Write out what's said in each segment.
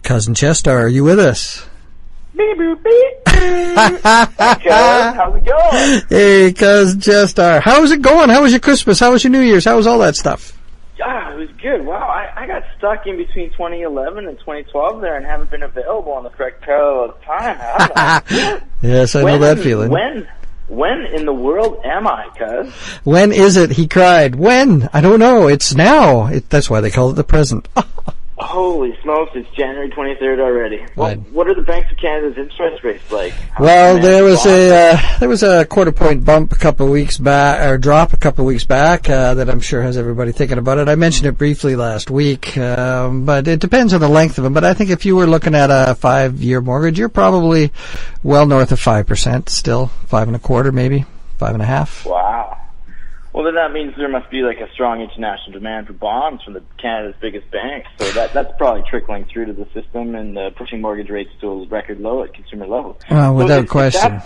Cousin Chestar, are you with us? Beep, boop, beep. Hey, Cuz, how's it going? Hey, Cousin Chestar. How's it going? How was your Christmas? How was your New Year's? How was all that stuff? Yeah, it was good. Wow, I got stuck in between 2011 and 2012 there and haven't been available on the correct parallel of time, have I? Yes, I know that feeling. When in the world am I, Cuz? When is it? He cried. When? I don't know. It's now. That's why they call it the present. Holy smokes, it's January 23rd already. Well, what are the Banks of Canada's interest rates like? Well, there was a quarter point bump a couple of weeks back, or drop a couple of weeks back, that I'm sure has everybody thinking about it. I mentioned it briefly last week, but it depends on the length of them. But I think if you were looking at a 5-year mortgage, you're probably well north of 5% still, 5.25 maybe, 5.5. Wow. Well, then that means there must be like a strong international demand for bonds from Canada's biggest banks. So that's probably trickling through to the system and pushing mortgage rates to a record low at consumer level. Without question.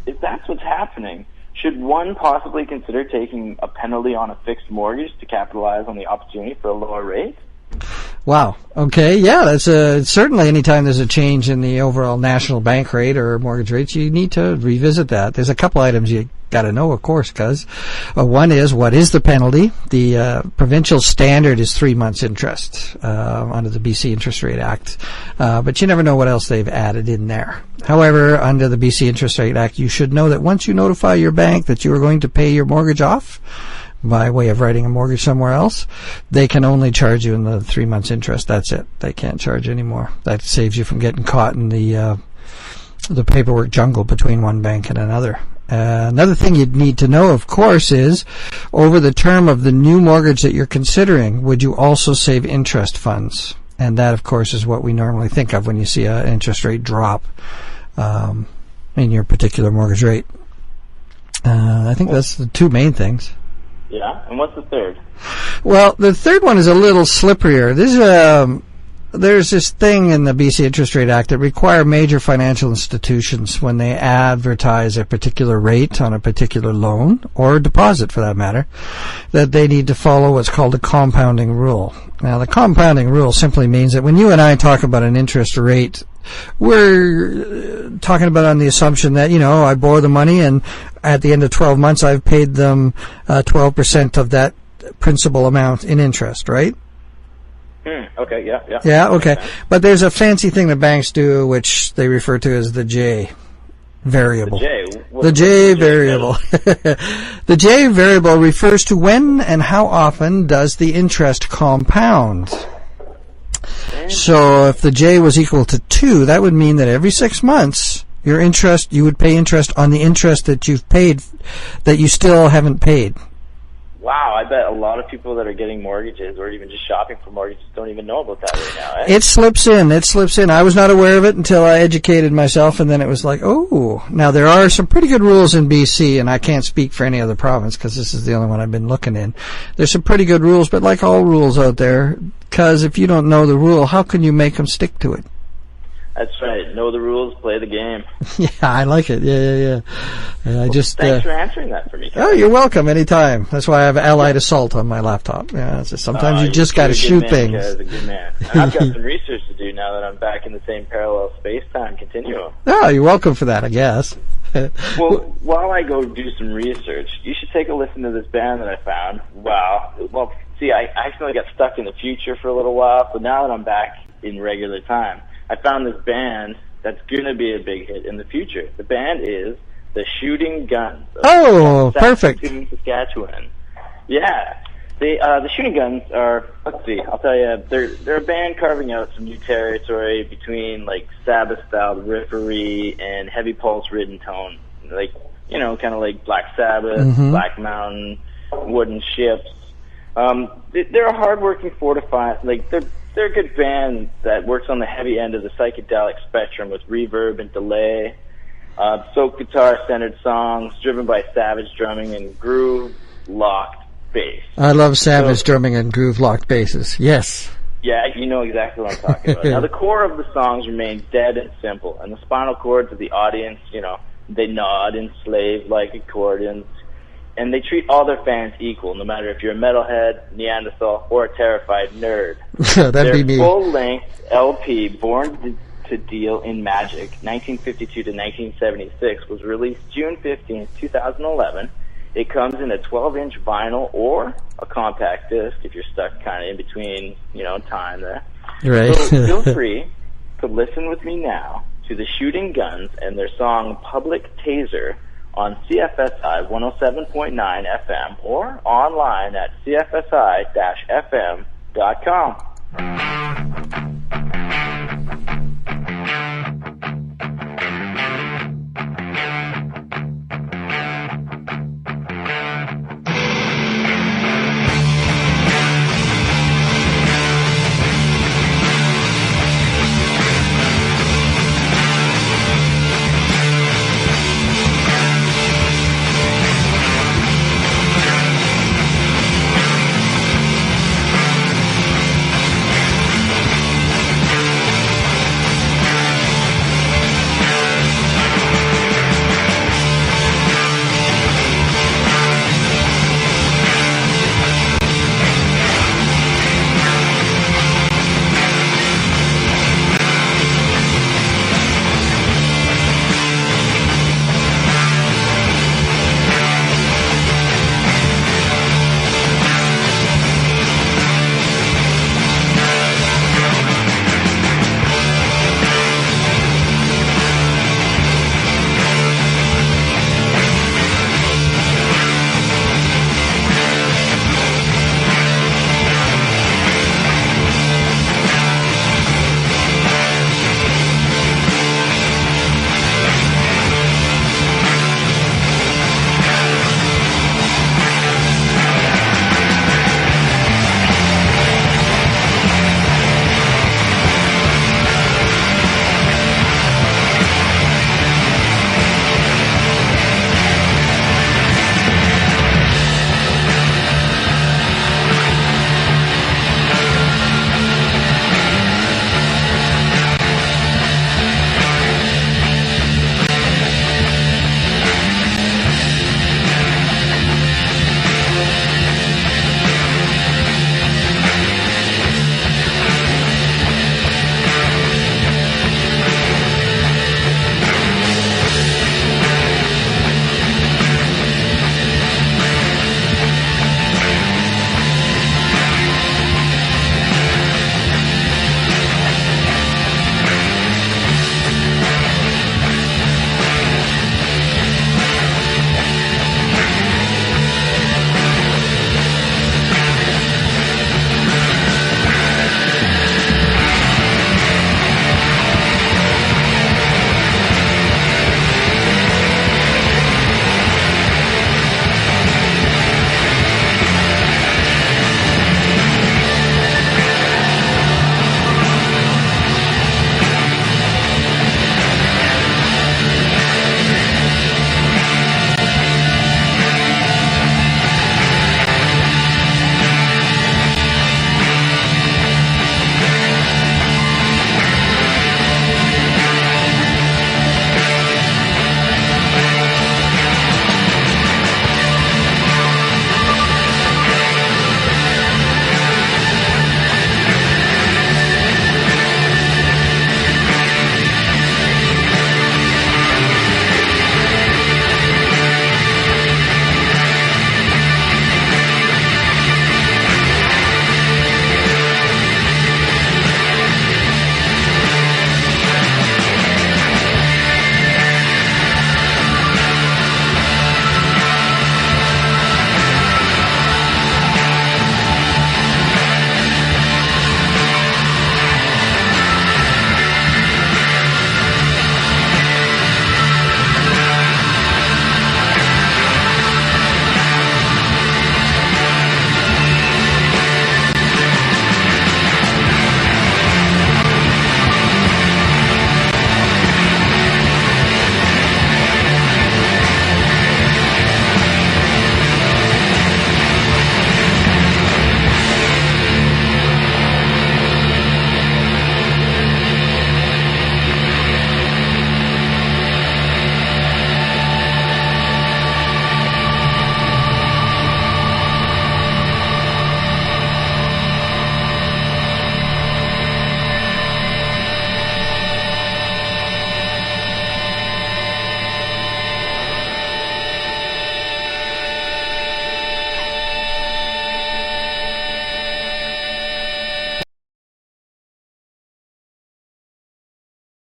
If that's what's happening, should one possibly consider taking a penalty on a fixed mortgage to capitalize on the opportunity for a lower rate? Wow. Okay. Yeah, that's certainly anytime there's a change in the overall national bank rate or mortgage rates, you need to revisit that. There's a couple items you got to know, of course, because one is, what is the penalty? The provincial standard is 3 months interest under the BC Interest Rate Act, but you never know what else they've added in there. However, under the BC Interest Rate Act, you should know that once you notify your bank that you are going to pay your mortgage off by way of writing a mortgage somewhere else, they can only charge you in the 3 months interest. That's it. They can't charge any more. That saves you from getting caught in the paperwork jungle between one bank and another. Another thing you'd need to know, of course, is over the term of the new mortgage that you're considering, would you also save interest funds? And that, of course, is what we normally think of when you see an interest rate drop in your particular mortgage rate. I think that's the two main things. Yeah, and what's the third? Well, the third one is a little slipperier. There's this thing in the BC Interest Rate Act that require major financial institutions, when they advertise a particular rate on a particular loan, or deposit for that matter, that they need to follow what's called a compounding rule. Now, the compounding rule simply means that when you and I talk about an interest rate, we're talking about on the assumption that, I borrow the money and at the end of 12 months I've paid them 12% of that principal amount in interest, right? Okay, yeah. Yeah, okay. But there's a fancy thing that banks do, which they refer to as the J variable. The J variable. The J variable refers to when and how often does the interest compound. So if the J was equal to 2, that would mean that every 6 months you would pay interest on the interest that you've paid that you still haven't paid. Wow, I bet a lot of people that are getting mortgages or even just shopping for mortgages don't even know about that right now. It slips in. I was not aware of it until I educated myself, and then it was like, oh. Now, there are some pretty good rules in BC, and I can't speak for any other province because this is the only one I've been looking in. There's some pretty good rules, but like all rules out there, because if you don't know the rule, how can you make them stick to it? That's right. Know the rules, play the game. Yeah, I like it. Yeah. Thanks for answering that for me. Oh, you're welcome. Anytime. That's why I have Allied Assault on my laptop. Yeah, sometimes you just got to shoot things. A good man. I've got some research to do now that I'm back in the same parallel space-time continuum. Oh, you're welcome for that, I guess. Well, while I go do some research, you should take a listen to this band that I found. Wow. Well, see, I accidentally got stuck in the future for a little while, so now that I'm back in regular time, I found this band that's going to be a big hit in the future. The band is the Shooting Guns. Oh, perfect. Saskatchewan. Yeah. The Shooting Guns are, let's see, I'll tell you, they're a band carving out some new territory between, like, Sabbath-style riffery and heavy pulse-ridden tone. Like, kind of like Black Sabbath, Black Mountain, Wooden Ships. They're a hard-working they're a good band that works on the heavy end of the psychedelic spectrum with reverb and delay, soaked guitar-centered songs driven by savage drumming and groove-locked bass. I love savage drumming and groove-locked basses, yes. Yeah, you know exactly what I'm talking about. Now, the core of the songs remain dead and simple, and the spinal cords of the audience, they nod and slave like accordions. and they treat all their fans equal, no matter if you're a metalhead, Neanderthal, or a terrified nerd. That'd be me. Their full-length LP, Born to Deal in Magic, 1952 to 1976, was released June 15th, 2011. It comes in a 12-inch vinyl or a compact disc if you're stuck kind of in between, time there. Right. So feel free to listen with me now to the Shooting Guns and their song Public Taser on CFSI 107.9 FM or online at cfsi-fm.com.